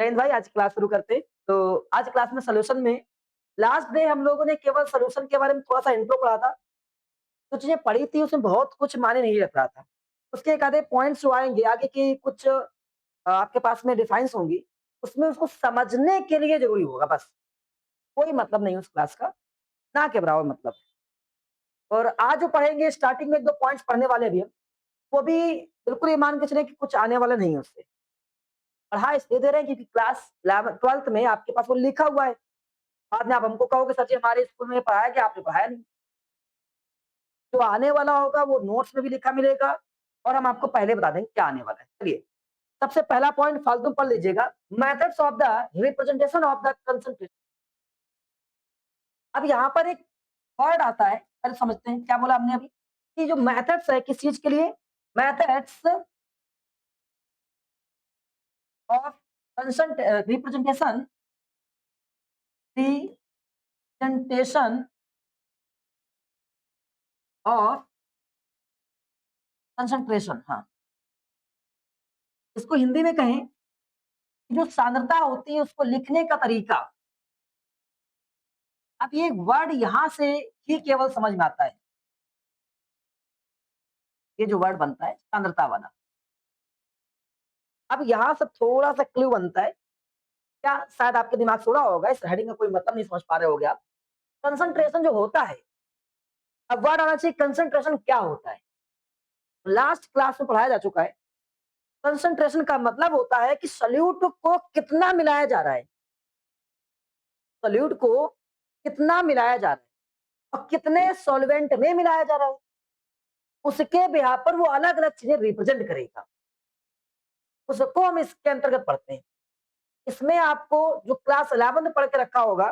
जैन भाई आज क्लास शुरू करते हैं। तो आज क्लास में सॉल्यूशन में लास्ट डे हम लोगों ने केवल सॉल्यूशन के बारे में थोड़ा-सा इंट्रो पढ़ा था। कुछ चीज़ें पढ़ी थी उसमें बहुत कुछ मायने नहीं रख रहा था। उसके एक आधे पॉइंट्स जो आएँगे आगे की कुछ आपके पास में डिफाइन्स होंगी, उसमें उसको समझने के लिए ज़रूरी होगा बस। कोई मतलब नहीं उस क्लास का, ना के बराबर मतलब। और आज जो पढ़ेंगे स्टार्टिंग में 1-2 पॉइंट्स पढ़ने वाले भी हम, वो भी बिल्कुल ये मान के चलें कि कुछ आने वाला नहीं है उससे। पढ़ा इसलिए दे रहे हैं क्योंकि क्लास 11th में आपके पास वो लिखा हुआ है। बाद में आप हमको कहोगे सर जी हमारे स्कूल में पढ़ाया गया, आपने पढ़ाया नहीं। जो आने वाला होगा वो नोट्स में भी लिखा मिलेगा और हम आपको पहले बता देंगे क्या आने वाला है। चलिए, सबसे पहला पॉइंट फालतू पढ़ लीजिएगा, methods of the representation of the concentration. अब यहाँ पर एक वर्ड आता है, पहले समझते हैं क्या बोला हमने अभी कि जो मेथड्स है किस चीज के लिए, methods of consent representation representation of concentration. हाँ, इसको हिंदी में कहें जो सांद्रता होती है उसको लिखने का तरीका। अब ये वर्ड यहां से ही केवल समझ में आता है, ये जो वर्ड बनता है सांद्रता वाला। अब यहां से थोड़ा सा क्लू बनता है, क्या शायद आपके दिमाग से उड़ा होगा, इस हेडिंग का कोई मतलब नहीं समझ पा रहे होगे आप। कंसंट्रेशन जो होता है, अब वर्ड आना चाहिए कंसंट्रेशन क्या होता है। लास्ट क्लास में पढ़ाया जा चुका है, कंसंट्रेशन का मतलब होता है कि सॉल्यूट को कितना मिलाया जा रहा है, सॉल्यूट को कितना मिलाया जा रहा है और कितने सॉल्वेंट में मिलाया जा रहा है, उसके बिहार पर वो अलग अलग चीजें रिप्रेजेंट करेगा, उसको हम इसके अंतर्गत पढ़ते हैं। इसमें आपको जो क्लास 11 में पढ़ के रखा होगा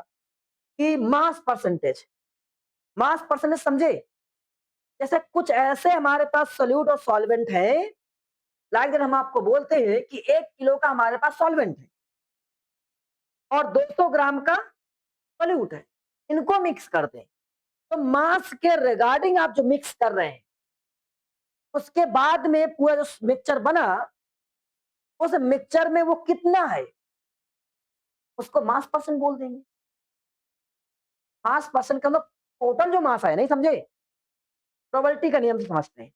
कि मास परसेंटेज समझे। जैसे कुछ ऐसे हमारे पास सोल्यूट और सॉल्वेंट है, लाइक हम आपको बोलते हैं कि 1 किलो का हमारे पास सॉल्वेंट है और 200 ग्राम का सोल्यूट है, इनको मिक्स कर दें तो मास के रिगार्डिंग आप जो मिक्स कर रहे हैं उसके बाद में पूरा जो मिक्सचर बना, उस मिक्सचर में वो कितना है उसको मास परसेंट बोल देंगे। मास परसेंट का मतलब टोटल जो मास है, नहीं समझे, प्रोबेबिलिटी का नियम से समझते हैं।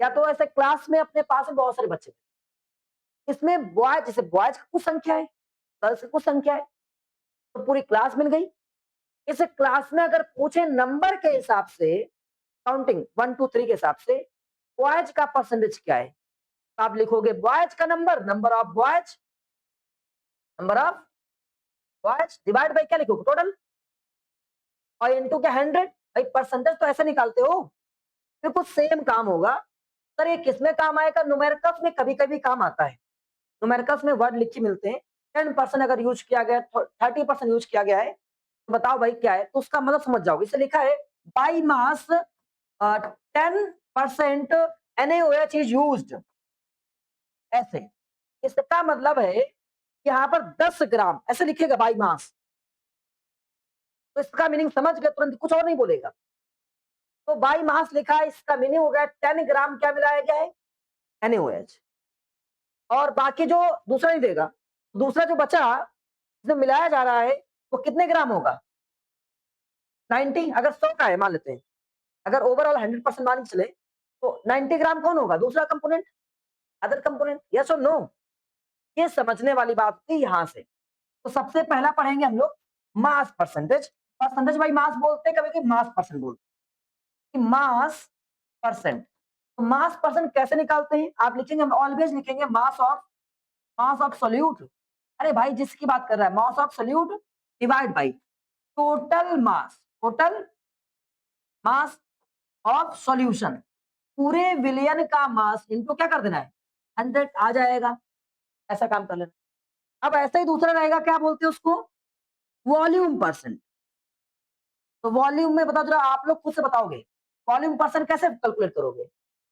या तो ऐसे क्लास में अपने पास में बहुत सारे बच्चे, इसमें बॉयज जैसे बॉयज की कुछ संख्या है, गर्ल्स की कुछ संख्या है, तो पूरी क्लास मिल गई। इस क्लास में अगर पूछे नंबर के हिसाब से, काउंटिंग 1 2 3 के हिसाब से बॉयज का परसेंटेज क्या है, तो आप लिखोगे बॉयज का number, number of boys divide by क्या लिखोगे टोटल और इनटू क्या 100। भाई परसेंटेज तो ऐसे निकालते हो, फिर कुछ सेम काम होगा। सर ये किसमें काम आएगा, न्यूमेरिकल्स में कभी कभी काम आता है। न्यूमेरिकल्स में वर्ड लिखे मिलते हैं, 10% अगर यूज किया गया, 30% यूज किया गया है, तो बताओ भाई क्या है, तो उसका मतलब समझ जाओगे। इसे लिखा है by mass 10% NaOH is used, ऐसे। इसका मतलब है यहाँ पर 10 ग्राम ऐसे लिखेगा बाई मास, तो इसका मीनिंग समझ गए तुरंत, कुछ और नहीं बोलेगा। तो बाई मास लिखा है, इसका मीनिंग हो गया 10 ग्राम क्या मिलाया गया है, NaOH। और बाकी जो दूसरा नहीं देगा, दूसरा जो बचा जो मिलाया जा रहा है वो कितने ग्राम होगा, 90। अगर 100 का है मान लेते हैं, अगर ओवरऑल 100% मान के चले तो 90 ग्राम कौन होगा, दूसरा कंपोनेंट, अदर कंपोनेंट, यस और नो। ये समझने वाली बात थी यहां से। तो सबसे पहला पढ़ेंगे हम लोग mass percentage. Percentage by mass बोलते हैं, कभी कभी मास परसेंट बोलते हैं, मास परसेंट। तो मास परसेंट कैसे निकालते हैं, आप लिखेंगे, हम ऑलवेज लिखेंगे मास ऑफ सोल्यूट। अरे भाई जिसकी बात कर रहा है, mass of solute divide by total mass of solution, पूरे विलियन का मास इनको क्या कर देना है 100 आ जाएगा, ऐसा काम कर लेना। अब ऐसा ही दूसरा रहेगा, क्या बोलते हैं उसको, वॉल्यूम परसेंट। तो वॉल्यूम में बताओ जरा, आप लोग खुद से बताओगे वॉल्यूम परसेंट कैसे कैलकुलेट करोगे,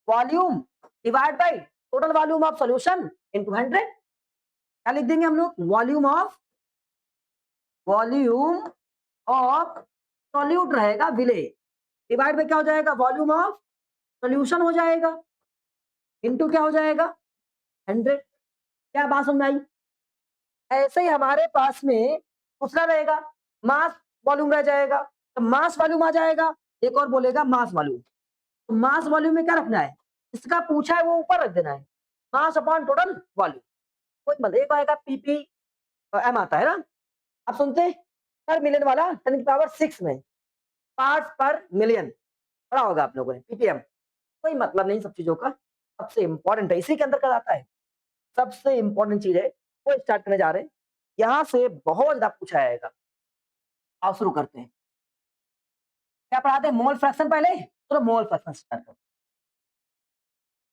volume divide by total volume of solution into 100। क्या लिख देंगे हम लोग, वॉल्यूम ऑफ सॉल्यूट रहेगा विले, डिवाइड बाई क्या हो जाएगा, वॉल्यूम ऑफ सॉल्यूशन हो जाएगा, इनटू क्या हो जाएगा 100। क्या बात समझ में आई। ऐसे ही हमारे पास में दूसरा रहेगा, मास वॉल्यूम रह जाएगा, तो मास वॉल्यूम आ जाएगा, एक और बोलेगा मास वॉल्यूम। तो मास वॉल्यूम में क्या रखना है, इसका पूछा है वो ऊपर रख देना है, मास अपॉन टोटल वॉल्यूम। कोई मतलब एक आएगा पीपी एम आता है ना। अब सुनते हैं, पर मिलियन वाला 10 की पावर 6 में पार्ट्स पर मिलियन पढ़ा होगा आप लोगों ने, पीपीएम। कोई मतलब नहीं सब चीजों का, सबसे इंपॉर्टेंट है, इसी के अंदर का आता है, सबसे इंपॉर्टेंट चीज है, वो स्टार्ट करने जा रहे हैं। यहाँ से बहुत ज्यादा पूछा जाएगा। आओ शुरू करते हैं। क्या पढ़ाते हैं, मोल फ्रैक्शन पहले, चलो मोल फ्रैक्शन स्टार्ट करते हैं।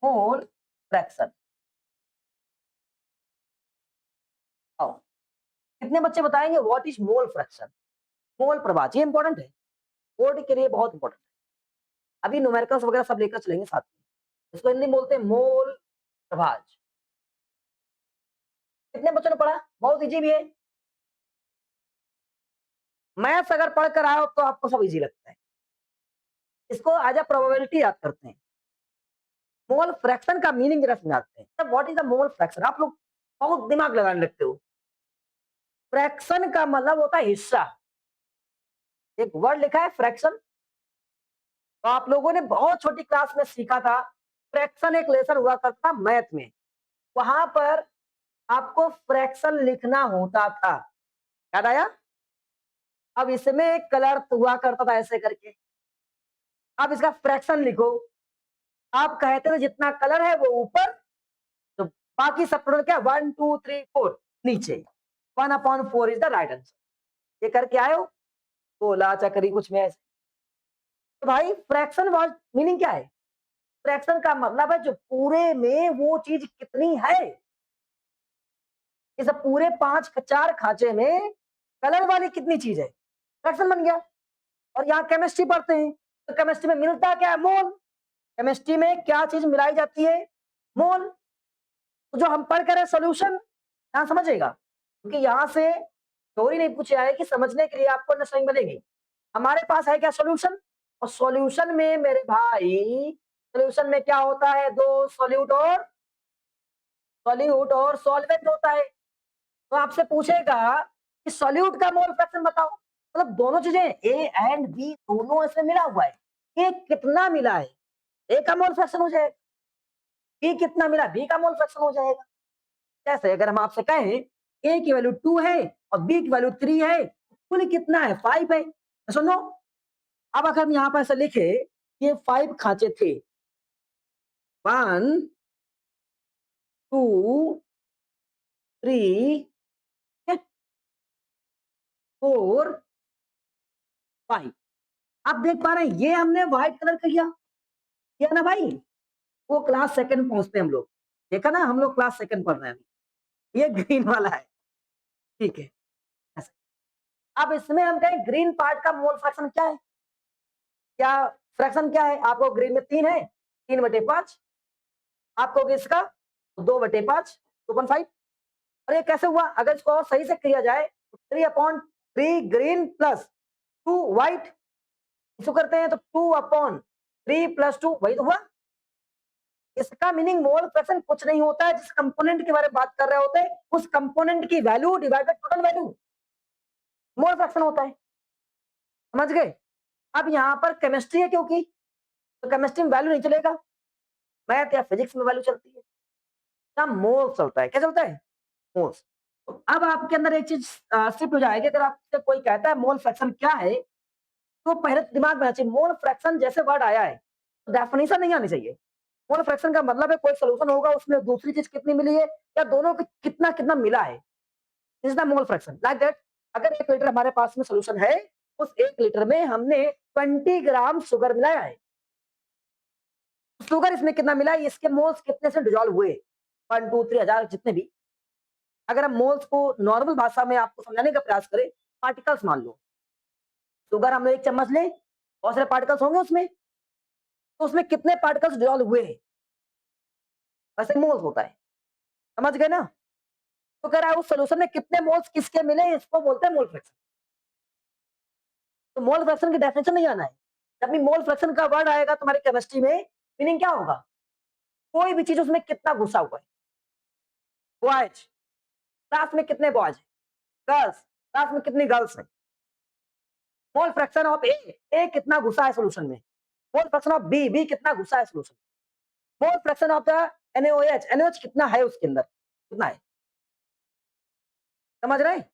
मोल फ्रैक्शन, आओ कितने बच्चे बताएंगे व्हाट इज मोल फ्रैक्शन। मोल प्रभाज, ये इंपॉर्टेंट है, बोर्ड के लिए बहुत इंपॉर्टेंट है। अभी न्यूमेरिकल्स वगैरह सब लेकर चलेंगे साथ में। इसको हिंदी में बोलते हैं मोल प्रभाज। कितने बच्चों ने पढ़ा, बहुत इजी भी है। मैथ्स अगर पढ़ कर आए हो तो आपको सब इजी लगता है। इसको एज अ प्रोबेबिलिटी याद करते हैं। मोल फ्रैक्शन का मीनिंग जरा समझाते हैं, what is the mole fraction. आप लोग बहुत दिमाग लगाने लगते हो। फ्रैक्शन का मतलब होता है हिस्सा। एक वर्ड लिखा है फ्रैक्शन, तो आप लोगों ने बहुत छोटी क्लास में सीखा था। फ्रैक्शन एक लेसन हुआ करता मैथ में, वहां पर आपको फ्रैक्शन लिखना होता था, याद आया। अब इसमें एक कलर हुआ करता था ऐसे करके, अब इसका फ्रैक्शन लिखो। आप कहते थे जितना कलर है वो ऊपर, तो बाकी सब टोटल क्या, 1 2 3 4 नीचे, 1/4 इज द राइट आंसर। ये करके आयो, बोला चक्री कुछ में ऐसे। तो भाई फ्रैक्शन वर्ड मीनिंग क्या है, फ्रैक्शन का मतलब है जो पूरे में वो चीज कितनी है। इस पूरे 4 खांचे में कलर वाली कितनी चीज है, फ्रैक्शन बन गया। और यहाँ केमिस्ट्री पढ़ते हैं, तो केमिस्ट्री में मिलता क्या है, मोल। केमिस्ट्री में क्या चीज मिलाई जाती है, मोल। तो जो हम पढ़ कर रहे सोल्यूशन, यहाँ समझेगा, क्योंकि यहाँ से थ्योरी नहीं पूछा है कि समझने के लिए आपको अंडरस्टैंडिंग बनेगी। हमारे पास है क्या, सोल्यूशन। और सॉल्यूशन में मेरे भाई, सॉल्यूशन में क्या होता है, दो सॉल्यूट और सॉल्वेंट होता है। तो आपसे पूछेगा कि सॉल्यूट का मोल फ्रैक्शन बताओ, मतलब दोनों चीजें ए एंड बी दोनों इसमें मिला हुआ है, ए कितना मिला है, ए का मोल फ्रैक्शन हो जाएगा, बी कितना मिला, बी का मोल फ्रैक्शन हो जाएगा। जैसे अगर हम आपसे कहें ए की वैल्यू 2 है और बी की वैल्यू 3 है, कुल कितना है, 5 है, तो सुनो। अब अगर हम यहाँ पर ऐसे लिखे, ये 5 खांचे थे, 1 2 3 4 5। आप देख पा रहे हैं ये हमने व्हाइट कलर का किया ना भाई। वो क्लास सेकंड पहुंचते हैं हम लोग, देखा ना, हम लोग क्लास सेकंड पढ़ रहे हैं अभी। ये ग्रीन वाला है, ठीक है ऐसे। अब इसमें हम कहें ग्रीन पार्ट का मोल फ्रैक्शन क्या है, क्या फ्रैक्शन क्या है, आपको ग्रीन में 3 है, 3/5, आपको इसका 2/5, 2.5। और ये कैसे हुआ, अगर इसको और सही से किया जाए, 3/3 ग्रीन प्लस 2 व्हाइट, इसको करते हैं तो 2/3 प्लस 2, वही तो हुआ। इसका मीनिंग मोल फ्रैक्शन कुछ नहीं होता है, जिस कंपोनेंट के बारे में बात कर रहे होते हैं उस कंपोनेंट की value divided total value, mole fraction होता है, समझ गए। अब यहाँ पर केमिस्ट्री है क्योंकि, तो केमिस्ट्री में वैल्यू नहीं चलेगा, मैथ या फिजिक्स में वैल्यू चलती है, ना मोल चलता है, क्या चलता है, मोल्स। तो अब आपके अंदर एक चीज शिफ्ट हो जाएगी, अगर आपसे कोई कहता है मोल फ्रैक्शन क्या है, तो पहले दिमाग में आना चाहिए मोल फ्रैक्शन जैसे वर्ड आया है, तो डेफिनेशन नहीं आनी चाहिए। मोल फ्रैक्शन का मतलब है कोई सोल्यूशन होगा, उसमें दूसरी चीज कितनी मिली है, या दोनों को कितना कितना मिला है, is the mole fraction. Like that, अगर 1 लीटर हमारे पास में सोल्यूशन है, उस 1 लीटर में हमने 20 ग्राम शुगर मिलाया है, शुगर इसमें कितना मिला है, इसके मोल्स कितने से डिजोल्व हुए, 1 2 3 हजार जितने भी। अगर हम मोल्स को नॉर्मल भाषा में आपको समझाने का प्रयास करें, पार्टिकल्स मान लो, शुगर हम लोग 1 चम्मच ले, बहुत सारे पार्टिकल्स होंगे उसमें, तो उसमें कितने पार्टिकल्स डिजोल्व हुए हैं, वैसे मोल्स होता है, समझ गए ना। तो कह रहा है उस सोल्यूशन में कितने मोल्स किसके मिले, इसको बोलते हैं मोल फ्रैक्शन। तो मोल फ्रैक्शन की डेफिनेशन नहीं आना है, जब भी मोल फ्रैक्शन का वर्ड आएगा तुम्हारी केमिस्ट्री में, मीनिंग क्या होगा, कोई भी चीज उसमें कितना घुसा हुआ है, वो आज क्लास में कितने बॉयज हैं? गर्ल्स। क्लास में कितनी गर्ल्स हैं? मोल फ्रैक्शन ऑफ ए कितना घुसा है सॉल्यूशन में? मोल फ्रैक्शन ऑफ बी कितना घुसा है सॉल्यूशन में? मोल फ्रैक्शन ऑफ द NaOH कितना है उसके अंदर? कितना है? समझ रहे हैं?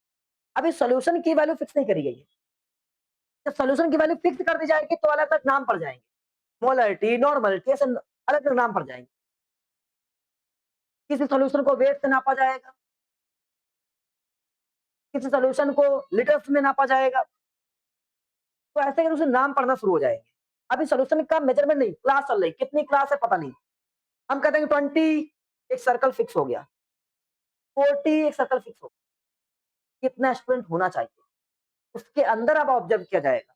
अभी सॉल्यूशन की वैल्यू फिक्स नहीं करी गई है। जब सॉल्यूशन की वैल्यू फिक्स कर दी जाएगी तो अलग अलग नाम पड़ जाएंगे, मोलरिटी, नॉर्मलिटी, ऐसे अलग अलग नाम पड़ जाएंगे। किसी सॉल्यूशन को वेट से नापा जाएगा, किसी सॉल्यूशन को लीटर्स में नापा जाएगा, तो ऐसे करके उसे नाम पढ़ना शुरू हो जाएंगे। अभी सॉल्यूशन का मेजरमेंट नहीं, क्लास चल रही, कितनी क्लास है पता नहीं। हम कहते हैं 20, एक सर्कल फिक्स हो गया, 40 एक सर्कल फिक्स हो गया, कितना स्टूडेंट होना चाहिए उसके अंदर अब ऑब्जर्व किया जाएगा,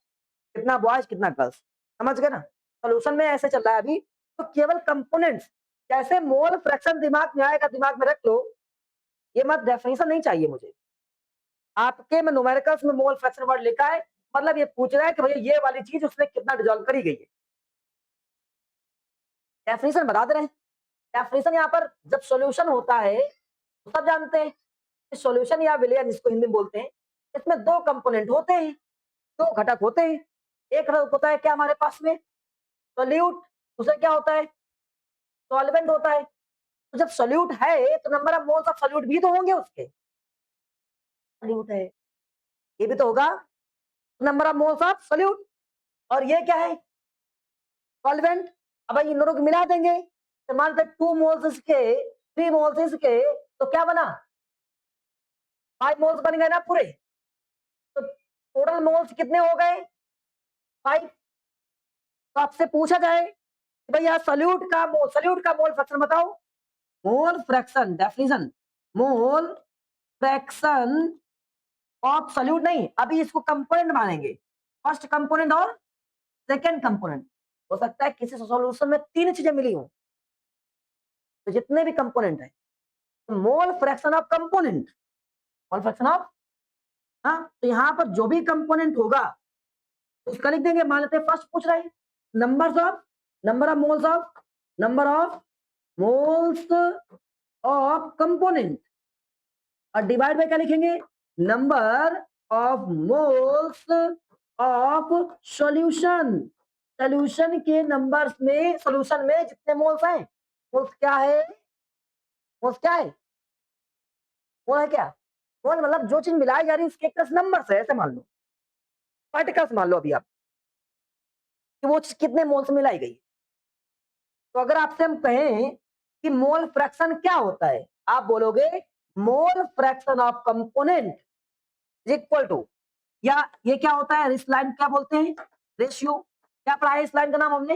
कितना बॉयज कितना गर्ल्स। समझ गए ना? सॉल्यूशन में ऐसे चल रहा है अभी। तो केवल कंपोनेंट्स, जैसे मोल फ्रैक्शन दिमाग में आएगा दिमाग में रख लो, ये मत डेफिनेशन नहीं चाहिए मुझे। आपके में न्यूमेरिकल्स में मोल फ्रैक्शन वर्ड लिखा है, मतलब ये पूछ रहा है कि भैया ये वाली चीज उसमें कितना डिजोल्व करी गई है। डेफिनेशन बता दे रहे हैं। डेफिनेशन यहाँ पर जब सॉल्यूशन होता है तो सब जानते हैं कि सॉल्यूशन या विलयन जिसको हिंदी में बोलते हैं, इसमें दो कंपोनेंट होते हैं, दो घटक होते हैं। एक घटक होता है क्या हमारे पास में? सोल्यूट। दूसरा क्या होता है? सॉल्वेंट होता है। तो जब सोल्यूट है तो number of moles of solute भी तो होंगे उसके। सोल्यूट है, ये भी तो होगा, number of moles of solute. और ये क्या है? सॉल्वेंट। अब भाई इन दोनों को मिला देंगे तो मान लो 2 मोल्स इसके, 3 मोल्स इसके, तो क्या बना? 5 मोल्स बन गए ना पूरे। तो टोटल मोल्स कितने हो गए? 5। तो आपसे पूछा जाए कि भैया सोल्यूट का मोल फ्रैक्शन बताओ। Mole fraction definition, mole fraction of solute नहीं, अभी इसको कंपोनेंट मानेंगे, फर्स्ट कंपोनेंट और सेकंड कंपोनेंट। हो सकता है किसी सॉल्यूशन में 3 चीजें मिली हो, तो जितने भी कंपोनेंट है, मोल fraction of component, mole fraction of, हाँ, तो यहाँ पर जो भी कंपोनेंट होगा उसका लिख देंगे। मान लेते हैं फर्स्ट पूछ रहा है number of moles of component, और डिवाइड बाय क्या लिखेंगे? Number of moles of solution. Solution के नंबर्स में, सॉल्यूशन में जितने मोल्स हैं, मोल्स क्या है? मोल्स क्या है? वो है क्या? मोल मतलब जो चीज मिलाई जा रही है उसके एक तरह से नंबर्स है, ऐसे मान लो, पार्टिकल्स मान लो अभी आप, कि वो चीज कितने मोल्स में मिलाई गई। तो अगर आपसे हम कहें कि मोल फ्रैक्शन क्या होता है, आप बोलोगे mole fraction of component is equal to, या ये क्या होता है, इस लाइन क्या बोलते हैं? रेशियो। क्या पढ़ा है इस लाइन का नाम हमने?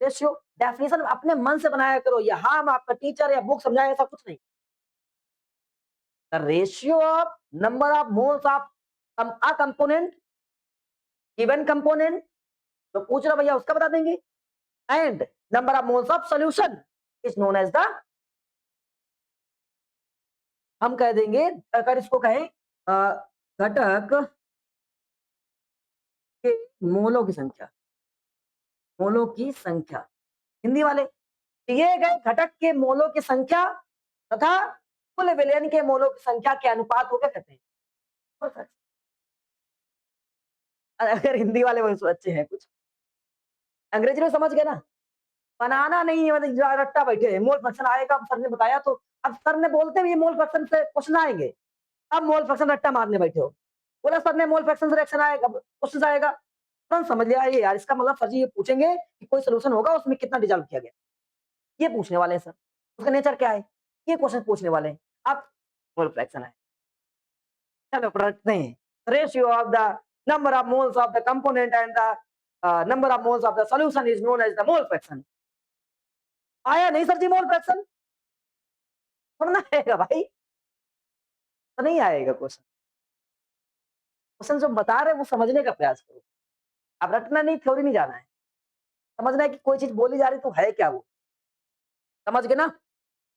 रेशियो। डेफिनेशन अपने मन से बनाया करो, यहाँ हम आपका टीचर या बुक समझाए ऐसा कुछ नहीं। The ratio of number of moles of a component, given component, तो पूछ रहा भैया उसका बता देंगे, and number of moles of solution is known as the, हम कह देंगे अगर इसको कहें घटक के मोलों की संख्या, मोलों की संख्या, हिंदी वाले दिए गए घटक के मोलों की संख्या तथा कुल विलयन के मोलों की संख्या के अनुपात को क्या कहते हैं? अगर हिंदी वाले वो अच्छे हैं कुछ, अंग्रेजी में समझ गए ना, बनाना नहीं है, मतलब रट्टा बैठे हैं। मोल फ्रैक्शन आएगा, सर ने बताया तो, अब सर ने बोलते हुए मोल फ्रैक्शन से क्वेश्चन आएंगे, अब मोल फ्रैक्शन रट्टा मारने बैठे हो। बोला सर ने मोल फ्रैक्शन से रिएक्शन आएगा, क्वेश्चन आएगा, तुरंत समझ लिया ये यार, इसका मतलब सर जी ये पूछेंगे कि कोई सोल्यूशन होगा उसमें कितना डिजॉल्व किया गया, ये पूछने वाले हैं सर, उसका नेचर क्या है, ये क्वेश्चन पूछने वाले हैं। अब मोल फ्रैक्शन है, चलो रखते हैं, ratio of the number of moles of the component and the number of moles of the solution is known as the mole fraction. आया नहीं सर जी मोल फ्रैक्शन? पढ़ना आएगा भाई, तो नहीं आएगा क्वेश्चन। क्वेश्चन जो बता रहे हैं वो समझने का प्रयास करो, अब रटना नहीं, थ्योरी नहीं जाना है, समझना है कि कोई चीज बोली जा रही तो है क्या वो। समझ गए ना?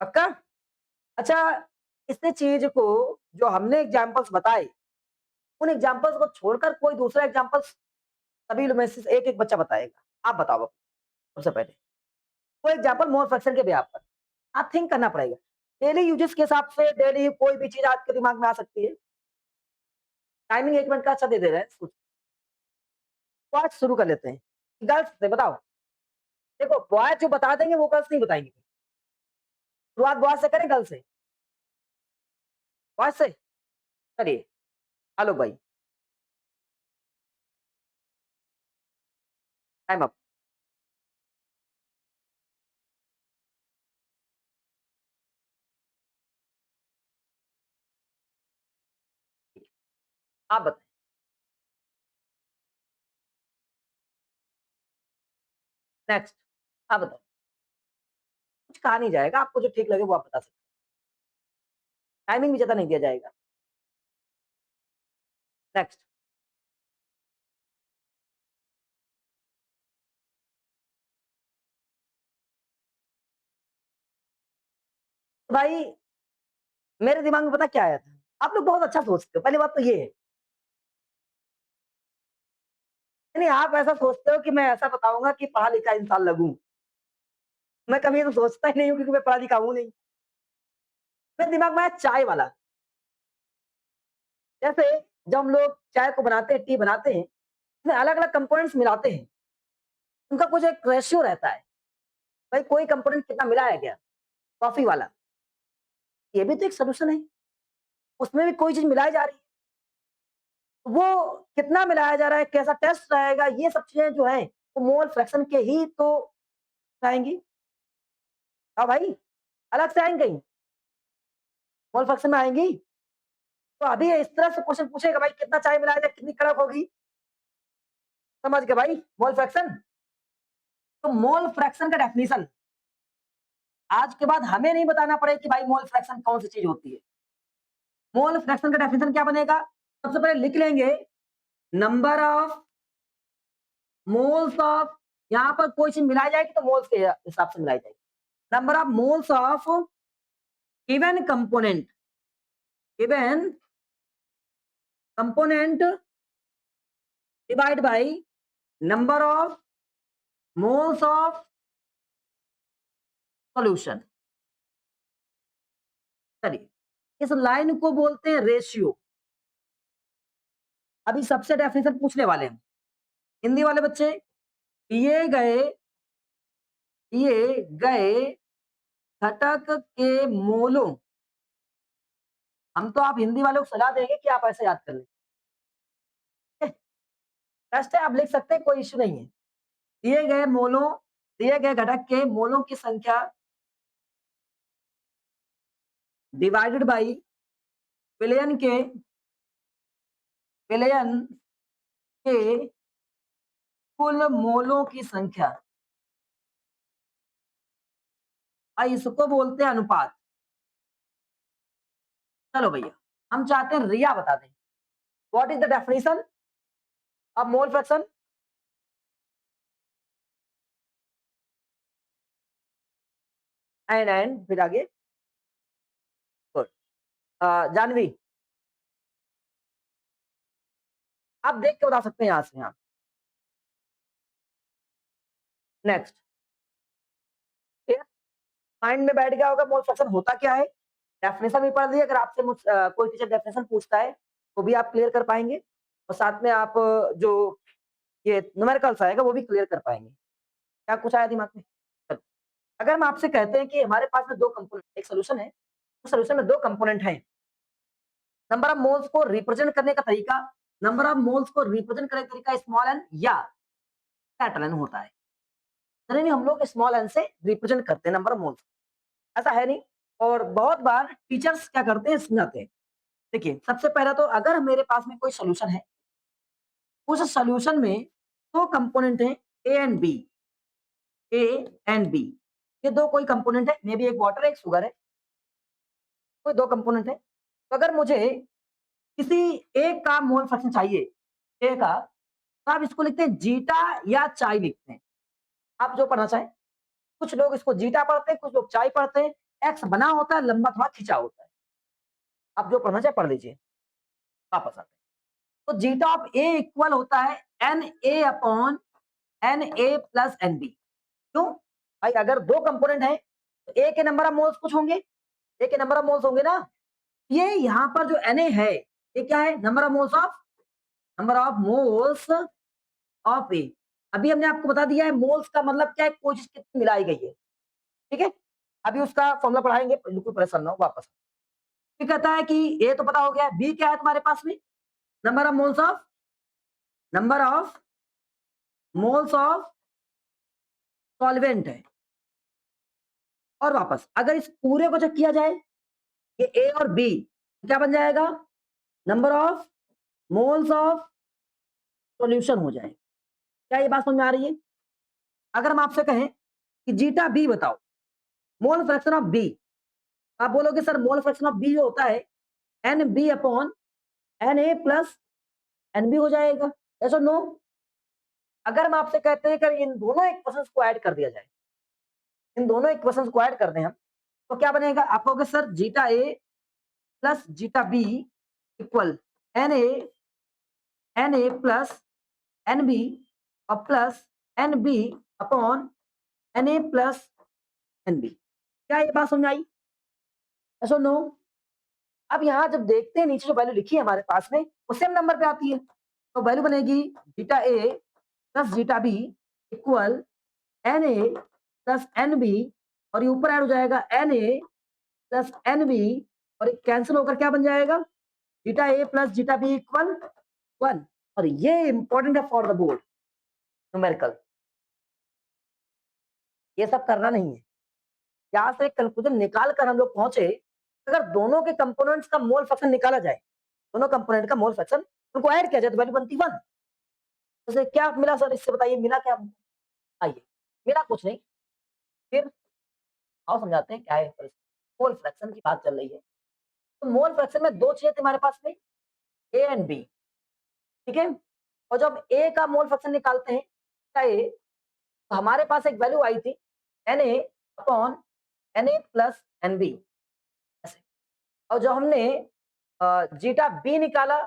पक्का? अच्छा, इस चीज को जो हमने एग्जांपल्स बताए, उन एग्जांपल्स को छोड़कर कोई दूसरा एग्जांपल्स सभी में से एक एक बच्चा बताएगा। आप बताओ सबसे पहले कोई एग्जांपल मोल फ्रैक्शन के बेसिस पर, आप थिंक करना पड़ेगा। डेली यूजेस के हिसाब से डेली कोई भी चीज आपके दिमाग में आ सकती है। टाइमिंग 1 मिनट का अच्छा दे दे रहे हैं। तो आज शुरू कर लेते हैं। गर्ल्स से बताओ। देखो बॉयज जो बता देंगे वो गर्ल्स नहीं बताएंगे। शुरुआत बॉयज से करें गर्ल्स से? बॉयज से चलिए। आलोक भाई, टाइम अप। आप बताएं। नेक्स्ट। आप बताओ। कुछ कहा नहीं जाएगा, आपको जो ठीक लगे वो आप बता सकते हैं। टाइमिंग भी ज्यादा नहीं दिया जाएगा। नेक्स्ट। भाई मेरे दिमाग में पता क्या आया था, आप लोग बहुत अच्छा सोचते हो, पहली बात तो ये है। नहीं, आप ऐसा सोचते हो कि मैं ऐसा बताऊंगा कि पढ़ा लिखा इंसान लगूं। मैं कभी तो सोचता ही नहीं हूँ क्योंकि मैं पढ़ा लिखा हूं नहीं। मेरे दिमाग में आया चाय वाला। जैसे जब हम लोग चाय को बनाते हैं, टी बनाते हैं, इसमें अलग अलग कंपोनेंट्स मिलाते हैं, उनका कुछ एक रेशियो रहता है। भाई कोई कंपोनेंट कितना मिलाया गया, कॉफी वाला, ये भी तो एक सोल्यूशन है। उसमें भी कोई चीज मिलाई जा रही है, वो कितना मिलाया जा रहा है, कैसा टेस्ट रहेगा, ये सब चीजें जो है वो मोल फ्रैक्शन के ही तो आएंगी। हाँ भाई, अलग से आएंगे कहीं, मोल फ्रैक्शन में आएंगी। तो अभी इस तरह से क्वेश्चन पूछेगा भाई कितना चाय मिलाया जाए, कितनी कड़क होगी, समझ गए भाई मोल फ्रैक्शन। तो मोल फ्रैक्शन का डेफिनेशन आज के बाद हमें नहीं बताना पड़े कि भाई मोल फ्रैक्शन कौन सी चीज होती है। मोल फ्रैक्शन का डेफिनेशन क्या बनेगा, सबसे पहले लिख लेंगे नंबर ऑफ मोल्स ऑफ, यहां पर कोई चीज मिलाई जाएगी तो मोल्स के हिसाब से मिलाई जाएगी। Number of moles of given component, given component divide by number of moles of solution. चलिए, इस लाइन को बोलते हैं रेशियो। अभी सबसे डेफिनेशन पूछने वाले हैं हिंदी वाले बच्चे। दिए गए दिए गए घटक के मोलों, हम तो आप हिंदी वालों को सलाह देंगे कि आप ऐसे याद कर लें। टेस्ट है, आप लिख सकते हैं, कोई इश्यू नहीं है। दिए गए मोलों, दिए गए घटक के मोलों की संख्या डिवाइडेड बाई विलयन के कुल मोलों की संख्या, और इसको बोलते हैं अनुपात। चलो भैया, हम चाहते हैं रिया बता दें what is the definition of mole fraction. And फिर आगे गुड। जानवी, आप देख के बता सकते हैं यहां से। यहाँ नेक्स्ट, माइंड में बैठ गया होगा मोल फ्रैक्शन होता क्या है। डेफिनेशन भी पढ़ ली, अगर आपसे कोई टीचर डेफिनेशन पूछता है तो भी आप क्लियर कर पाएंगे, और साथ में आप जो ये न्यूमेरिकल्स आएगा वो भी क्लियर कर पाएंगे। क्या कुछ आया दिमाग में? चलो, अगर हम आपसे कहते हैं कि हमारे पास में दो कंपोनेंट, एक सोल्यूशन है, उस सोल्यूशन में दो कंपोनेंट हैं, नंबर ऑफ मोल्स को रिप्रेजेंट करने का तरीका, नंबर ऑफ मोल्स को रिप्रेजेंट करने का तरीका स्मॉल एन या कैपिटल एन होता है। नहीं, हम लोग स्मॉल एन से रिप्रेजेंट करते हैं नंबर ऑफ मोल्स, ऐसा है नहीं। और बहुत बार टीचर्स क्या करते हैं, समझाते हैं। देखिए सबसे पहला तो अगर मेरे पास में कोई सोल्यूशन है, उस सोल्यूशन में दो कंपोनेंट हैं, A and B, A and B, ये दो कोई कंपोनेंट है, मे बी एक वाटर है एक शुगर है, कोई दो कंपोनेंट है। तो अगर मुझे किसी एक का मोल फ्रैक्शन चाहिए, ए का, तो आप इसको लिखते हैं जीटा या चाय लिखते हैं, आप जो पढ़ना चाहें। कुछ लोग इसको जीटा पढ़ते हैं, कुछ लोग चाय पढ़ते हैं। एक्स बना होता है, लंबा थोड़ा खिंचा होता है, आप जो पढ़ना चाहे पढ़ लीजिए। वापस आते हैं, तो जीटा ऑफ ए इक्वल होता है N A upon N A plus N B. क्यों भाई, अगर दो कंपोनेंट है तो ए के नंबर ऑफ मोल्स कुछ होंगे, ए के नंबर ऑफ मोल्स होंगे ना, ये यहाँ पर जो Na है ये क्या है, नंबर ऑफ मोल्स ऑफ ए। अभी हमने आपको बता दिया है मोल्स का मतलब क्या है, कोई चीज कितनी मिलाई गई है, ठीक है। अभी उसका फॉर्मूला पढ़ाएंगे, बिल्कुल परेशान ना हो वापस। फिर कहता है कि ए तो पता हो गया, बी क्या है तुम्हारे पास में, number of moles of solvent है। और वापस अगर इस पूरे को चेक किया जाए, ये ए और बी क्या बन जाएगा, number of moles of solution हो जाए। क्या ये बात समझ में आ रही है? अगर हम आपसे कहें कि जीटा बी बताओ, मोल फ्रैक्शन ऑफ बी, आप बोलोगे sir mole fraction of B जो होता है N B upon N A plus N B हो जाएगा, ऐसा नो। अगर हम आपसे कहते हैं कि इन दोनों इक्वेशंस को ऐड कर दिया जाए, इन दोनों इक्वेशंस को ऐड कर दें हम, तो क्या बनेगा, आप कहोगे sir zeta A plus zeta B equal N A plus N B और plus N B upon N A plus N B. क्या ये बात समझ आई? ऐसा नो। अब यहाँ जब देखते हैं नीचे जो वैल्यू लिखी है हमारे पास में वो सेम नंबर पे आती है, तो वैल्यू बनेगी zeta A plus zeta B equal N A plus N B, और ये ऊपर ऐड हो जाएगा N A plus N B, और ये कैंसिल होकर क्या बन जाएगा, zeta A plus zeta B equal 1। और ये इंपॉर्टेंट है फॉर द बोर्ड न्यूमेरिकल, ये सब करना नहीं है। यहाँ से कंक्लूजन निकाल कर हम लोग पहुंचे, अगर दोनों के कंपोनेंट्स का मोल फ्रैक्शन निकाला जाए, दोनों कंपोनेंट का मोल फ्रैक्शन उनको ऐड किया जाए तो वैल्यू बनती 1। तो क्या मिला सर, इससे बताइए मिला क्या? आइए, मिला कुछ नहीं, फिर आओ समझाते हैं क्या है। मोल फ्रैक्शन की बात चल रही है, तो मोल फ्रैक्शन में दो चीजें थी हमारे पास में, ए एंड बी, ठीक है। और जब ए का मोल फ्रैक्शन निकालते हैं क्या ए, तो हमारे पास एक वैल्यू आई थी N A upon N A plus N B ऐसे। और जब हमने जीटा बी निकाला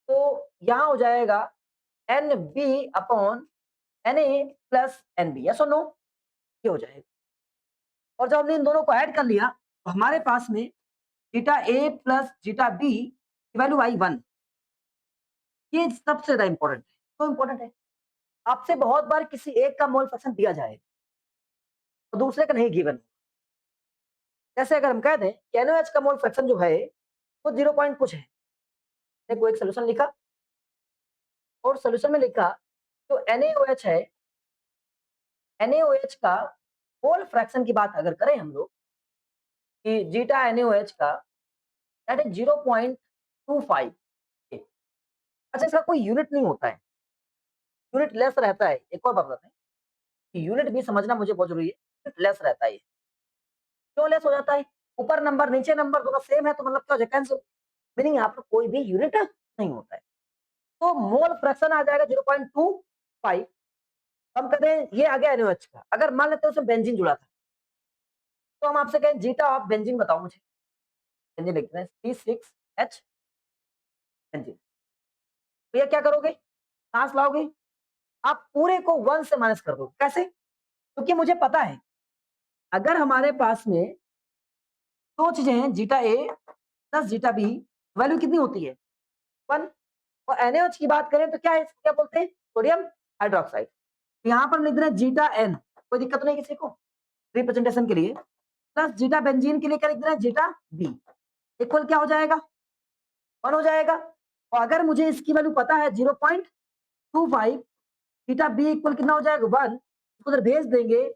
तो यहाँ हो जाएगा N B upon N A plus N B, yes और नो, ये हो जाएगा। और जब हमने इन दोनों को ऐड कर लिया तो हमारे पास में zeta A plus zeta B की वैल्यू आई 1। ये सबसे ज्यादा इंपॉर्टेंट है, तो इंपॉर्टेंट है। आपसे बहुत बार किसी एक का मोल फ्रैक्शन दिया जाए तो दूसरे का नहीं गिवन। जैसे अगर हम कह दें कि NaOH का मोल फ्रैक्शन जो है वो 0 पॉइंट कुछ है, देखो एक सोल्यूशन लिखा और सोल्यूशन में लिखा जो NaOH है, NaOH का मोल फ्रैक्शन की बात अगर करें हम लोग कि जीटा NaOH का दैट इज 0.25। अच्छा, इसका कोई यूनिट नहीं होता है, यूनिट लेस रहता है। एक और बात बताते हैं कि यूनिट भी समझना मुझे बहुत जरूरी है, यूनिट लेस रहता है। क्यों लेस हो जाता है? ऊपर नंबर नीचे नंबर दोनों सेम है तो मतलब क्या हो जाए, कैंसिल, मीनिंग यहाँ पर कोई भी यूनिट नहीं होता है। तो मोल फ्रैक्शन आ जाएगा 0.25। हम कहते हैं ये आ गया NaOH का। अगर मान लेते हैं उसमें बेंजीन जुड़ा था तो हम आपसे कहें जीटा ऑफ बेंजीन बताओ मुझे, बेंजीन लिखते हैं C6H बेंजीन। भैया क्या करोगे, सांस लाओगे, आप पूरे को 1 से माइनस कर दो। कैसे? क्योंकि मुझे पता है अगर हमारे पास में दो चीजें हैं zeta A plus zeta B, value कितनी होती है 1। और NaOH की बात करें तो क्या है, क्या बोलते हैं, सोडियम हाइड्रोक्साइड। यहाँ पर लिख रहे हैं जीटा एन, कोई दिक्कत नहीं किसी को रिप्रेजेंटेशन के लिए, प्लस जीटा बेंजीन के लिए क्या लिख रहे हैं, जीटा बी इक्वल क्या हो जाएगा, 1 हो जाएगा। और अगर मुझे इसकी वैल्यू पता है 0.25, थीटा बी इक्वल कितना हो जाएगा 1, उसको उधर भेज देंगे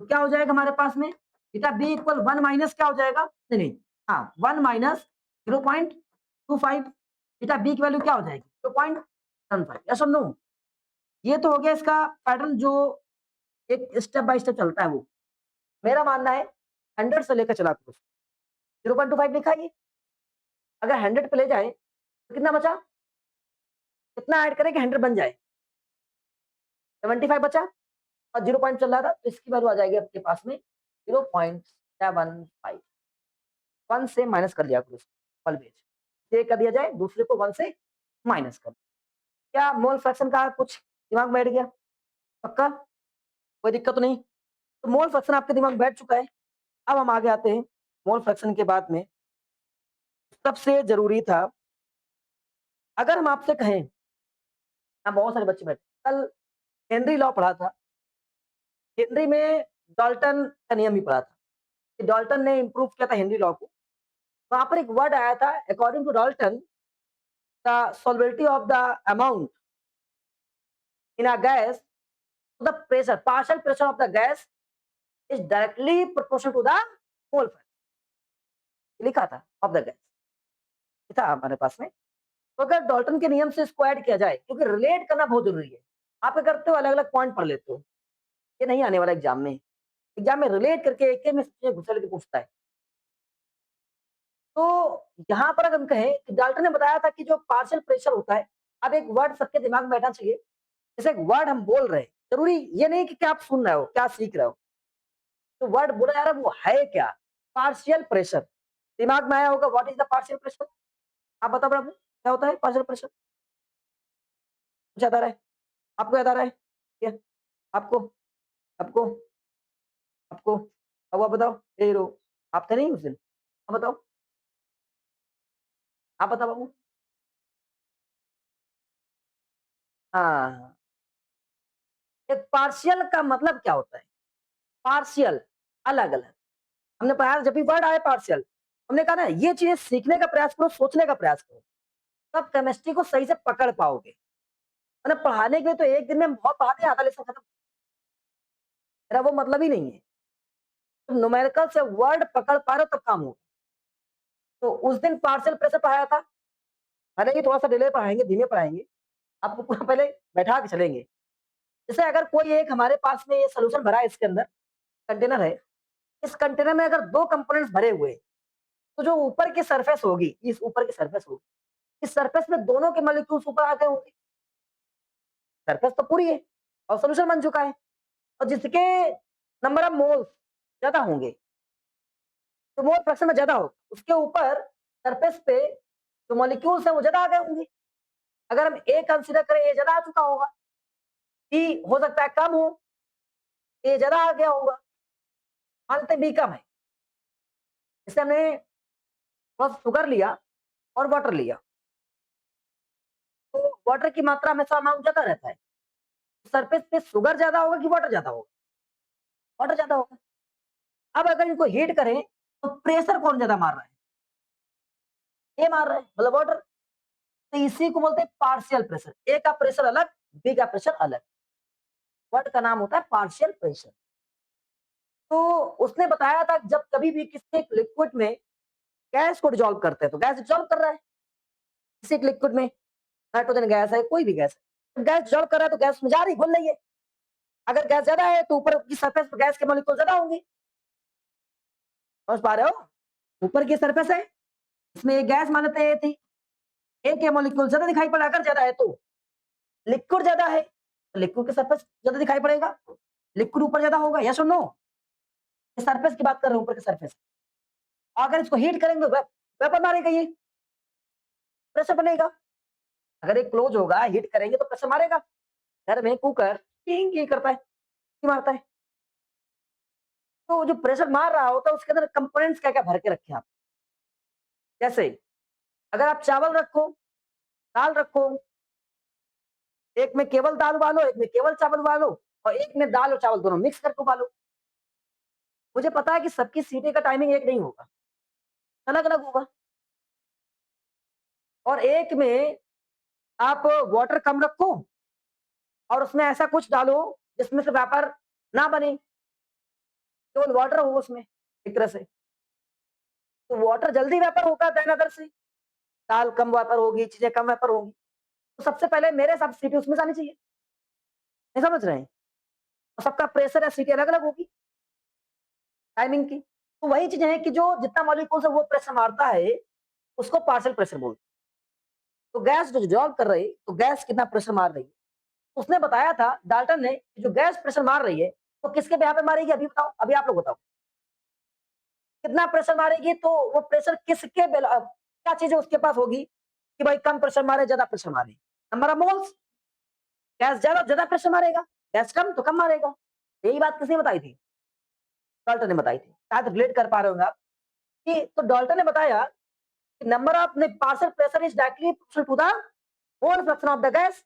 तो क्या हो जाएगा हमारे पास में, थीटा बी इक्वल 1 माइनस क्या हो जाएगा, नहीं नहीं, हाँ 1 माइनस 0.25, थीटा बी की वैल्यू क्या हो जाएगी 0.75। यस और नो? ये तो हो गया इसका पैटर्न जो एक स्टेप बाय स्टेप चलता है। वो मेरा मानना है 100 से लेकर चला करो, 0.25 लिखा है ये, अगर 100 पे ले जाए तो कितना बचा, कितना ऐड करें कि 100 बन जाए, 75 बचा और 0 पॉइंट चल रहा था तो इसकी वैल्यू आ जाएगी आपके पास में 0.75। 1 से माइनस कर दिया करो ऑलवेज, ये कर दिया जाए दूसरे को 1 से माइनस कर। क्या मोल फ्रैक्शन का कुछ दिमाग में बैठ गया? पक्का, कोई दिक्कत तो नहीं? तो मोल फ्रैक्शन आपके दिमाग में बैठ चुका है। अब हम आगे आते हैं मोल फ्रैक्शन के बाद में सबसे ज़रूरी था, अगर हम आपसे कहें, यहाँ बहुत सारे बच्चे बैठे, कल हेनरी लॉ पढ़ा था, हेनरी में डाल्टन का नियम भी पढ़ा था, कि डाल्टन ने इम्प्रूव किया था हेनरी लॉ को। वहाँ पर एक वर्ड आया था, according to Dalton, the solvability of the amount in a gas to the pressure, partial pressure of the gas is directly proportional to the mole fraction, लिखा था ऑफ द गैस, था हमारे पास में। तो अगर डाल्टन के नियम से इसको ऐड किया जाए, क्योंकि रिलेट करना बहुत जरूरी है। आप क्या करते हो, अलग अलग पॉइंट पढ़ लेते हो, ये नहीं आने वाला एग्जाम में। एग्जाम में रिलेट करके एक में सबसे घुसल के पूछता है। तो यहाँ पर अगर हम कहें कि डाल्टन ने बताया था कि जो पार्शियल प्रेशर होता है, अब एक वर्ड सबके दिमाग में बैठना चाहिए। जैसे एक वर्ड हम बोल रहे हैं, जरूरी ये नहीं कि क्या आप सुन रहे हो, क्या सीख रहे हो, तो वर्ड बोला जा रहा है वो है क्या, पार्शियल प्रेशर। दिमाग में आया होगा, what is the partial pressure. आप बताओ प्रभु, क्या होता है पार्शियल प्रेशर, कुछ याद आ रहा है, आपको याद आ रहा है क्या, आपको, आपको, आपको, अब आप बताओ, ये हीरो, आप थे नहीं उस दिन, आप बताओ, आप बताओ बाबू। हाँ, एक पार्शियल का मतलब क्या होता है, पार्शियल, अलग अलग। हमने पढ़ा जब भी वर्ड आए पार्शियल, हमने कहा ना ये चीजें सीखने का प्रयास करो, सोचने का प्रयास करो, तब केमिस्ट्री को सही से पकड़ पाओगे। मैंने पढ़ाने के लिए तो एक दिन में बहुत पढ़ाते हैं, आधा लेसन खत्म, मेरा वो मतलब ही नहीं है। तुम न्यूमेरिकल से वर्ड पकड़ पा रहे हो तब काम होगा। तो उस दिन पार्शियल प्रेशर पढ़ाया था, भले ही थोड़ा सा डिले पढ़ाएंगे, धीमे पढ़ाएंगे, आपको पूरा पहले बैठा के चलेंगे। जैसे अगर कोई एक हमारे पास में ये सोल्यूशन भरा है, इसके अंदर कंटेनर है, इस कंटेनर में अगर दो कंपोनेंट्स भरे हुए, तो जो ऊपर की सरफेस होगी, इस ऊपर की सरफेस होगी, इस सरफेस में दोनों के मॉलिक्यूल्स ऊपर आ गए होंगे, सरफेस तो पूरी है और सोल्यूशन बन चुका है। और जिसके नंबर ऑफ मोल्स ज्यादा होंगे, तो मोल फ्रैक्शन में ज्यादा होगा, उसके ऊपर सरफेस पे जो मॉलिक्यूल्स है वो ज्यादा आ गए होंगे। अगर हम ए कंसीडर करें, ए ज्यादा आ चुका होगा, बी हो सकता है कम हो, ए ज्यादा आ गया होगा, मान लेते बी कम है। जैसे हमने बस शुगर लिया और वाटर लिया, तो वाटर की मात्रा हमेशा अमाउंट ज्यादा रहता है, सरफेस पे शुगर ज्यादा होगा कि वाटर ज्यादा होगा, वाटर ज्यादा होगा। अब अगर इनको हीट करें, तो प्रेशर कौन ज्यादा मार रहा है, ए मार रहा है, मतलब वाटर। तो इसी को बोलते हैं पार्शियल प्रेशर, ए का प्रेशर अलग, बी का प्रेशर अलग, वर्ड का नाम होता है पार्शियल प्रेशर। तो उसने बताया था जब कभी भी किसी एक लिक्विड में गैस को डिसॉल्व करते हैं, तो गैस डिसॉल्व कर रहा है किसी एक लिक्विड में, नाइट्रोजन गैस है, कोई भी गैस है, गैस डिसॉल्व कर रहा है तो गैस में जा रही, घुल रही है। अगर गैस ज्यादा है तो ऊपर की सरफेस पर गैस के मॉलिक्यूल ज्यादा होंगे, समझ पा रहे हो, ऊपर की सरफेस है, इसमें एक गैस मान लेते हैं थी, ए के मॉलिक्यूल ज्यादा दिखाई पड़ा, अगर ज्यादा है तो लिक्विड ज्यादा है, तो लिक्विड की सरफेस ज्यादा दिखाई पड़ेगा, लिक्विड ऊपर ज्यादा होगा, यस और नो। सरफेस की बात कर रहे हैं, ऊपर की सरफेस। अगर इसको हीट करेंगे तो वेपर मारेगा, ये प्रेशर बनेगा। अगर ये क्लोज होगा, हीट करेंगे तो प्रेशर मारेगा। घर में कुकर टिंग ये करता है, ये मारता है। तो जो प्रेशर मार रहा होता है उसके अंदर कंपोनेंट्स क्या क्या भर के रखे आप। जैसे अगर आप चावल रखो, दाल रखो, एक में केवल दाल उबालो, एक में केवल चावल उबालो, और एक में दाल और चावल दोनों मिक्स करके उबालो। मुझे पता है कि सबकी सीटी का टाइमिंग एक नहीं होगा, अलग अलग होगा। और एक में आप वाटर कम रखो और उसमें ऐसा कुछ डालो जिसमें से वेपर ना बने, केवल वाटर हो उसमें, एक तरह से। तो वाटर जल्दी वेपर होगा देन अदर से, दाल कम वेपर होगी, चीजें कम वेपर होगी। तो सबसे पहले मेरे हिसाब से सीटी उसमें से आनी चाहिए, नहीं समझ रहे हैं। और सबका प्रेशर या सीटी अलग अलग होगी टाइमिंग की। तो वही चीजें हैं कि जो जितना मॉलिक्यूल से वो प्रेशर मारता है उसको पार्शियल प्रेशर बोलते हैं। तो गैस जो डिसॉल्व कर रही, तो गैस कितना प्रेशर मार रही है, उसने बताया था डाल्टन ने कि जो गैस प्रेशर मार रही है तो किसके पे यहाँ पे मारेगी, अभी बताओ, अभी आप लोग बताओ कितना प्रेशर मारेगी। तो वो प्रेशर किसके क्या चीज है उसके पास होगी कि भाई कम प्रेशर मारे, ज्यादा प्रेशर मारे, नंबर ऑफ मोल्स। गैस ज्यादा ज्यादा प्रेशर मारेगा, गैस कम तो कम मारेगा। यही बात किसने बताई थी, डाल्टन ने बताई थी। शायद रिलेट कर पा रहे होंगे आप। कि तो डाल्टन ने बताया कि number of partial pressure is directly proportional to the mole fraction of the gas.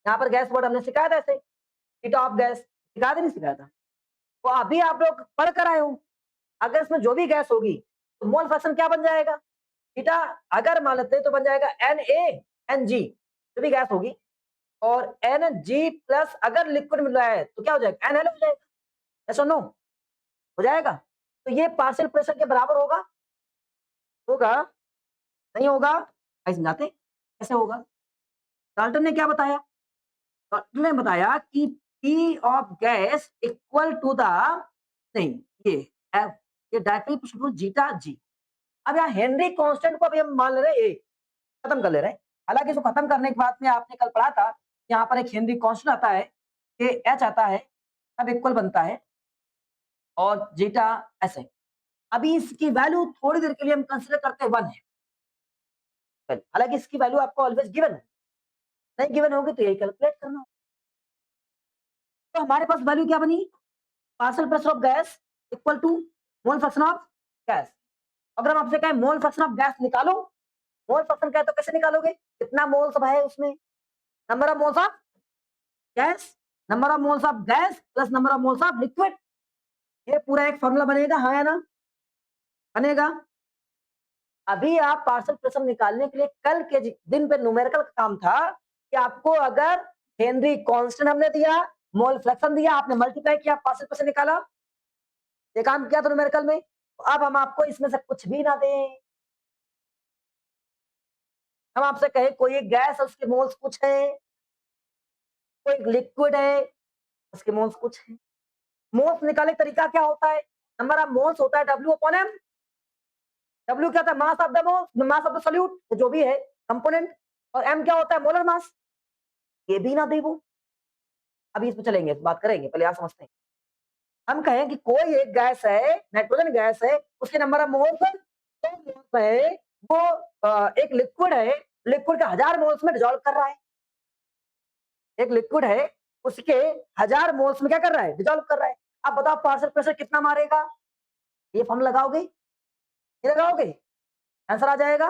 यहाँ पर गैस वर्ड हमने सिखाया था ऐसे, हीट ऑफ गैस सिखाया था नहीं सिखाया था? तो अभी आप लोग पढ़ कर आए हो, अगर इसमें जो भी गैस होगी तो मोल फ्रैक्शन क्या बन जाएगा? थीटा अगर मान लेते हैं तो बन जाएगा Na Ng जो भी गैस होगी, और Ng प्लस अगर लिक्विड मिल रहा है तो क्या हो जाएगा? NaL हो जाएगा। यस और नो? हो जाएगा। तो ये पार्शियल प्रेशर के बराबर होगा? होगा? नहीं होगा? ऐसे समझाते हैं, कैसे होगा? डाल्टन ने क्या बताया? डाल्टन ने बताया कि P of gas equal to the, नहीं, ये F, ये directly proportional to zeta G. अब यहाँ हेनरी कांस्टेंट को अभी हम मान ले रहे हैं 1, खत्म कर ले रहे हैं। हालांकि इसको खत्म करने के बाद में आपने कल पढ़ा था, यहाँ पर एक हेनरी कांस्टेंट आता है, ये एच आता है, अब इक्वल बनता है और जीटा ऐसे। अभी इसकी वैल्यू थोड़ी देर के लिए हम कंसिडर करते हैं 1 है, हालांकि इसकी वैल्यू आपको ऑलवेज गिवन है, नहीं गिवन होगी तो यही कैलकुलेट करना होगा। तो हमारे पास वैल्यू क्या बनी? Partial pressure of gas equal to mole fraction of gas. अगर हम आपसे कहें मोल फ्रैक्शन ऑफ गैस निकालो, मोल फ्रैक्शन क्या है तो कैसे निकालोगे? कितना मोल्स है उसमें? Number of moles of gas, number of moles of gas plus number of moles of liquid, ये पूरा एक फॉर्मूला बनेगा, हाँ या ना? बनेगा। अभी आप पार्शियल प्रेशर निकालने के लिए कल के दिन पे न्यूमेरिकल का काम था कि आपको अगर हेनरी कांस्टेंट हमने दिया, मोल फ्रैक्शन दिया, आपने मल्टीप्लाई किया, पार्शियल प्रेशर निकाला, ये काम किया था न्यूमेरिकल में। अब हम आपको इसमें से कुछ भी ना दें, हम आपसे कहें कोई एक गैस है उसके मोल्स कुछ है, कोई लिक्विड है उसके मोल्स कुछ है। मोल्स निकालने का तरीका क्या होता है? नंबर ऑफ मोल्स होता है W अपॉन M। W क्या होता है? Mass of the mole, mass of the solute, जो भी है कंपोनेंट, और M क्या होता है? Molar mass. ये भी ना दे वो, अभी इस पे चलेंगे, इस बात करेंगे, पहले आप समझते हैं। हम कहें कि कोई एक गैस है, नाइट्रोजन गैस है, उसके नंबर ऑफ मोल्स है, वो एक लिक्विड है, लिक्विड का 1000 मोल्स में डिसॉल्व कर रहा है। एक लिक्विड है, उसके 1000 मोल्स में क्या कर रहा है? डिसॉल्व कर रहा है। अब बताओ पार्शियल प्रेशर कितना मारेगा? ये फॉर्म लगाओगे? ये लगाओगे? आंसर आ जाएगा?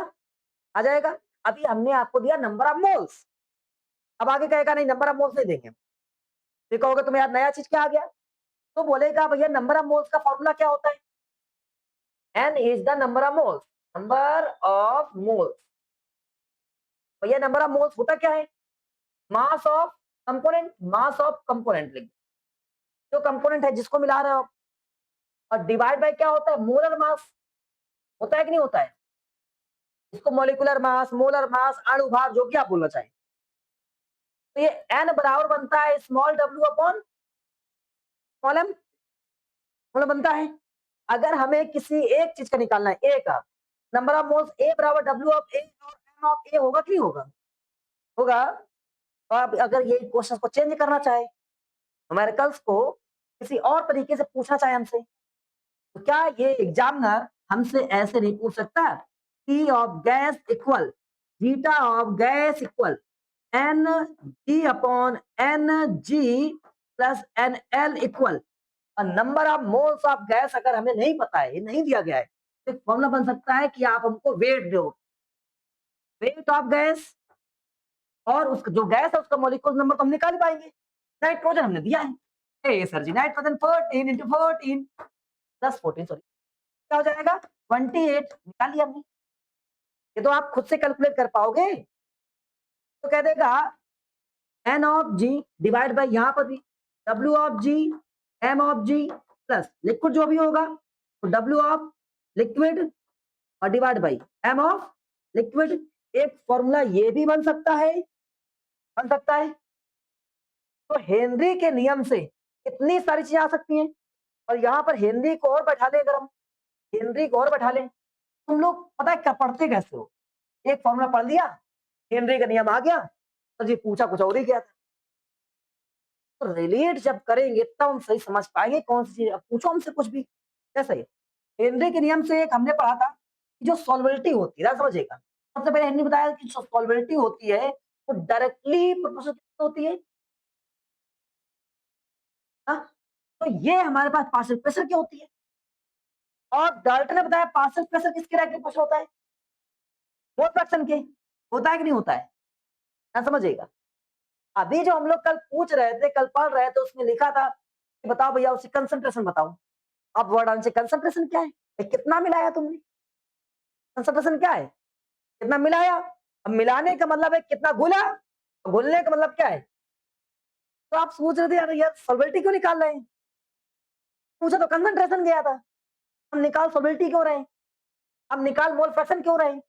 आ जाएगा। अभी हमने आपको दिया नंबर ऑफ मोल्स, अब आगे कहेगा नहीं नंबर ऑफ मोल्स नहीं देंगे, फिर कहोगे तुम्हें यार नया चीज क्या आ गया? तो बोलेगा भैया नंबर ऑफ मोल्स का फॉर्मूला क्या होता है? N is the number of moles, number of moles। भैया नंबर ऑफ मोल्स होता क्या है? Mass of component, mass of component लिख दो, जो कंपोनेंट है जिसको मिला रहे हो, और डिवाइड बाय क्या होता है? Molar mass. होता है कि नहीं होता है? इसको मॉलिक्यूलर मास, मोलर मास, अणु भार, जो भी आप बोलना चाहें। तो ये n बराबर बनता है small w upon small m, मतलब बनता है। अगर हमें किसी एक चीज का निकालना है, ए का नंबर ऑफ मोल्स, ए बराबर w ऑफ ए और m ऑफ ए, होगा कि नहीं होगा? होगा। और आप अगर ये क्वेश्चन को चेंज करना चाहे, न्यूमेरिकल्स को किसी और तरीके से पूछना चाहे हमसे, तो क्या ये एग्जामिनर हमसे ऐसे नहीं पूछ सकता? P of gas equal zeta of gas equal N G upon N G plus N L equal number of moles of gas. अगर हमें नहीं पता है, ये नहीं दिया गया है, तो एक फॉर्मूला बन सकता है कि आप हमको वेट दो, वेट ऑफ गैस, और उसका जो गैस है उसका मॉलिक्यूल नंबर तो हम निकाल पाएंगे। नाइट्रोजन हमने दिया है, ए सर जी नाइट्रोजन 14 इंटू 14 प्लस 14, सॉरी क्या हो जाएगा? 28 निकाल लिया हमने। ये तो आप खुद से कैलकुलेट कर पाओगे। तो कह देगा N of G divide by यहाँ पर भी W of G, M of G plus liquid जो भी होगा तो डब्ल्यू ऑफ लिक्विड और divide by M of liquid. एक फॉर्मूला ये भी बन सकता है, बन सकता है। तो हेनरी के नियम से इतनी सारी चीजें आ सकती हैं, और यहाँ पर हेनरी को और बैठा लें, अगर हम हेनरी को और बैठा लें, तुम लोग पता है क्या पढ़ते कैसे हो? एक फॉर्मूला पढ़ लिया, हेनरी का नियम आ गया, तो जी पूछा कुछ और ही क्या था। तो रिलेट जब करेंगे तब हम सही समझ पाएंगे कौन सी चीज। अब पूछो हमसे कुछ भी, कैसे है? हेनरी के नियम से एक हमने पढ़ा था कि जो सॉल्वेबिलिटी होती है, समझिएगा, सबसे पहले हेनरी बताया कि जो सॉल्वेबिलिटी होती है वो डायरेक्टली प्रोपोर्शनल होती है। हाँ? तो ये हमारे पास पार्शियल प्रेशर क्या होती है? और डाल्टन ने बताया पार्शियल प्रेशर किसके रिएक्टिव प्रेशर होता है? मोल फ्रैक्शन के। होता है कि नहीं होता है? ना समझिएगा। अभी जो हम लोग कल पूछ रहे थे, कल पढ़ रहे थे, उसमें लिखा था कि बताओ भैया उससे कंसंट्रेशन बताओ। अब वर्ड आंसर कंसंट्रेशन क्या है? कितना मिलाया तुमने? कंसंट्रेशन क्या है? कितना मिलाया? अब मिलाने का मतलब है कितना घुला, घुलने का मतलब क्या है? तो आप सोच रहे थे यार यार सॉल्वेबिलिटी क्यों निकाल रहे हैं? पूछा तो कंसंट्रेशन गया था, हम निकाल सॉल्वेबिलिटी क्यों रहे हैं? हम निकाल मोल फ्रैक्शन क्यों रहे हैं?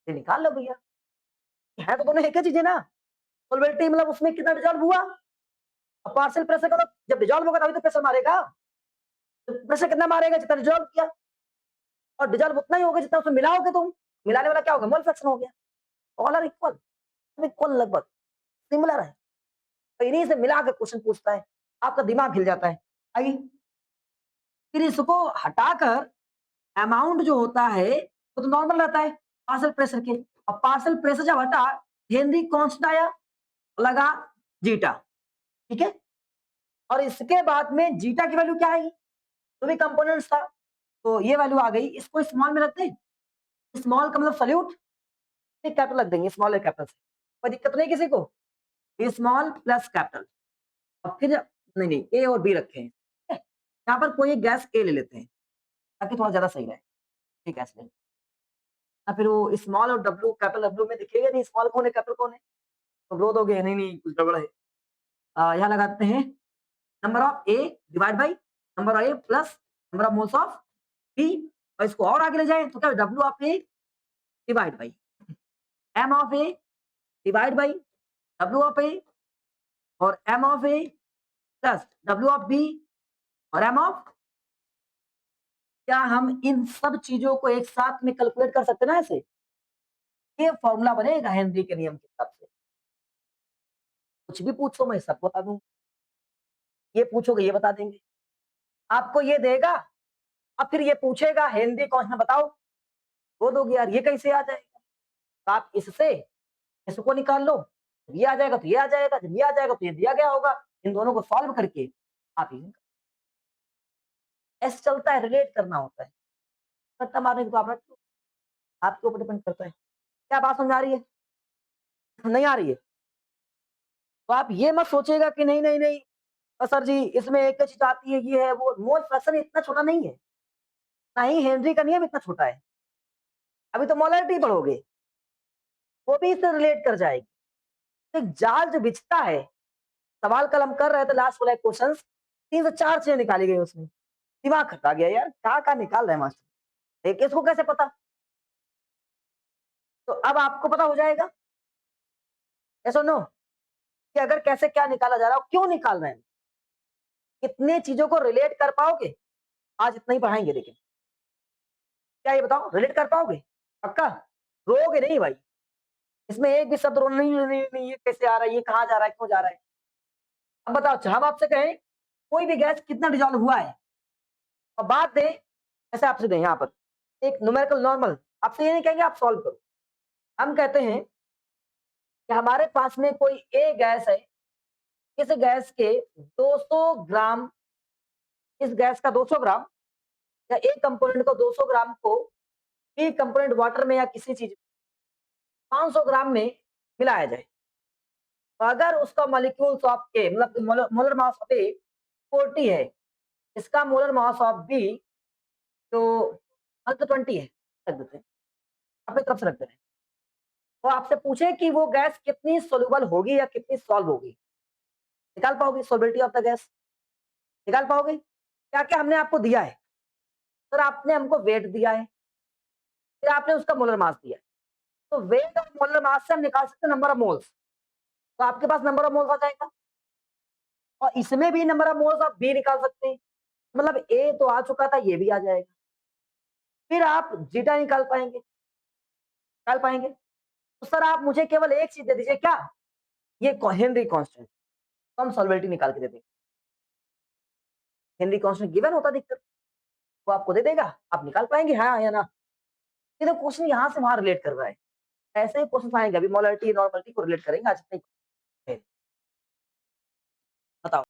ये निकाल लो भैया, है तो दोनों एक ही चीज है ना। सॉल्वेबिलिटी मतलब उसमें कितना डिजॉल्व हुआ, और पार्शियल प्रेशर का तो जब डिजॉल्व होगा तभी तो प्रेशर मारेगा। तो प्रेशर कितना मारेगा? जितना डिजॉल्व किया, और डिजॉल्व उतना ही होगा जितना उसमें मिलाओगे तुम। मिलाने वाला क्या होगा? मोल फ्रैक्शन हो गया। ऑल आर इक्वल, इक्वल लगभग सिमिलर है। तो इन्हीं से मिला के क्वेश्चन पूछता है, आपका दिमाग हिल जाता है। आइए, फिर इसको हटाकर अमाउंट जो होता है वो तो नॉर्मल रहता है पार्शियल प्रेशर के। और पार्शियल प्रेशर जब हटा, हेनरी कांस्टेंट आया, लगा जीटा, ठीक है। और इसके बाद में जीटा की वैल्यू क्या आएगी? तो भी कंपोनेंट्स था, तो ये वैल्यू आ गई। इसको स्मॉल में रखते हैं, स्मॉल का मतलब सल्यूट, कैपिटल रख देंगे, स्मॉल कैपिटल से, कोई दिक्कत नहीं किसी को। स्मॉल प्लस कैपिटल, और फिर नहीं नहीं ए और बी रखे हैं, ठीक है? यहाँ पर कोई एक गैस ए ले लेते हैं ताकि थोड़ा ज्यादा सही रहे। ठीक है, इसलिए फिर वो स्मॉल और डब्ल्यू, कैपिटल डब्ल्यू में दिखेगा नहीं स्मॉल कौन है कैपिटल कौन है, तो ग्रोथ हो गया। नहीं नहीं कुछ गड़बड़ है। यहाँ लगाते हैं number of A divide by number of A plus number of moles of B, और इसको और आगे ले जाए तो क्या W of A divide by M of A divide by W of A, और M of A plus W of B और एम ऑफ। क्या हम इन सब चीजों को एक साथ में कैलकुलेट कर सकते हैं ना ऐसे? ये फॉर्मूला बनेगा हेनरी के नियम के हिसाब से। कुछ भी पूछो मैं सब बता दूंगा, ये पूछोगे ये बता देंगे, आपको ये देगा, अब फिर ये पूछेगा हेनरी कांस्टेंट बताओ, वो दोगे यार ये कैसे आ जाएगा? तो आप इससे इसको निकाल लो, ये आ जाएगा तो ये आ जाएगा, जब ये आ जाएगा तो ये दिया गया होगा। इन दोनों को सॉल्व करके आप ये ऐसे चलता है, रिलेट करना होता है। सट्टा मारने की तो आप रख लो, आपके ऊपर डिपेंड करता है। क्या बात समझ आ रही है? नहीं आ रही है तो आप ये मत सोचिएगा कि नहीं नहीं नहीं सर जी इसमें एक चीज आती है, ये है वो। मोल फ्रैक्शन इतना छोटा नहीं है, ना ही हेनरी का नियम इतना छोटा है। अभी तो मोलरिटी पढ़ोगे, वो भी इससे रिलेट कर जाएगी। तो एक जाल जो बिछता है, सवाल कल हम कर रहे थे लास्ट वाला क्वेश्चन, 3 से 4 चीजें निकाली गई उसमें। दिमाग खटा गया यार, क्या निकाल रहे हैं मास्टर, एक इसको कैसे पता? तो अब आपको पता हो जाएगा, ऐसा नो, कि अगर कैसे क्या निकाला जा रहा है, क्यों निकाल रहे हैं, कितने चीजों को रिलेट कर पाओगे। आज इतना ही पढ़ाएंगे, लेकिन क्या ये बताओ रिलेट कर पाओगे? पक्का? रोगे नहीं भाई, इसमें एक भी शब्द रो नहीं, ये कैसे आ रहा है, ये कहाँ जा रहा है, क्यों जा रहा है। अब बताओ, हम आपसे कहें कोई भी गैस कितना डिजॉल्व हुआ है, और बात दें ऐसे आपसे दें यहाँ पर एक न्यूमेरिकल नॉर्मल, आपसे ये नहीं कहेंगे आप सॉल्व करो। हम कहते हैं कि हमारे पास में कोई ए गैस है, इस गैस के 200 ग्राम, इस गैस का 200 ग्राम, या एक कंपोनेंट को 200 ग्राम को बी कंपोनेंट वाटर में या किसी चीज 500 ग्राम में मिलाया जाए। तो अगर उसका मॉलिक्यूल्स ऑफ ए मतलब मोलर मास ऑफ ए 40 है, इसका मोलर मास ऑफ बी तो 120 है, रख देते हैं, अपनी तरफ से रख देते हैं। वो आपसे पूछे कि वो गैस कितनी सोल्यूबल होगी या कितनी सॉल्व होगी, निकाल पाओगे सोलिबिलिटी ऑफ द गैस? निकाल पाओगे? क्या क्या हमने आपको दिया है? सर आपने हमको वेट दिया है, फिर आपने उसका मोलर मास दिया है। तो वेट और मोलर मास से हम निकाल सकते हैं नंबर ऑफ मोल्स, तो आपके पास नंबर ऑफ मोल्स आ जाएगा। और इसमें भी नंबर ऑफ मोल्स आप बी निकाल सकते हैं, मतलब ए तो आ चुका था, ये भी आ जाएगा। फिर आप जीटा निकाल पाएंगे। तो सर आप मुझे केवल एक चीज दे दीजिए, क्या? ये हेनरी कांस्टेंट, तो हम सॉल्वेबिलिटी निकाल के दे देंगे। हेनरी कांस्टेंट गिवन होता दिक्कत, वो आपको दे देगा, आप निकाल पाएंगे हाँ या ना। ये तो क्वेश्चन यहाँ से वहां रिलेट कर रहा है, ऐसे ही क्वेश्चन आएंगे। अभी मोलरिटी नॉर्मलिटी को रिलेट करेंगे आज, बताओ।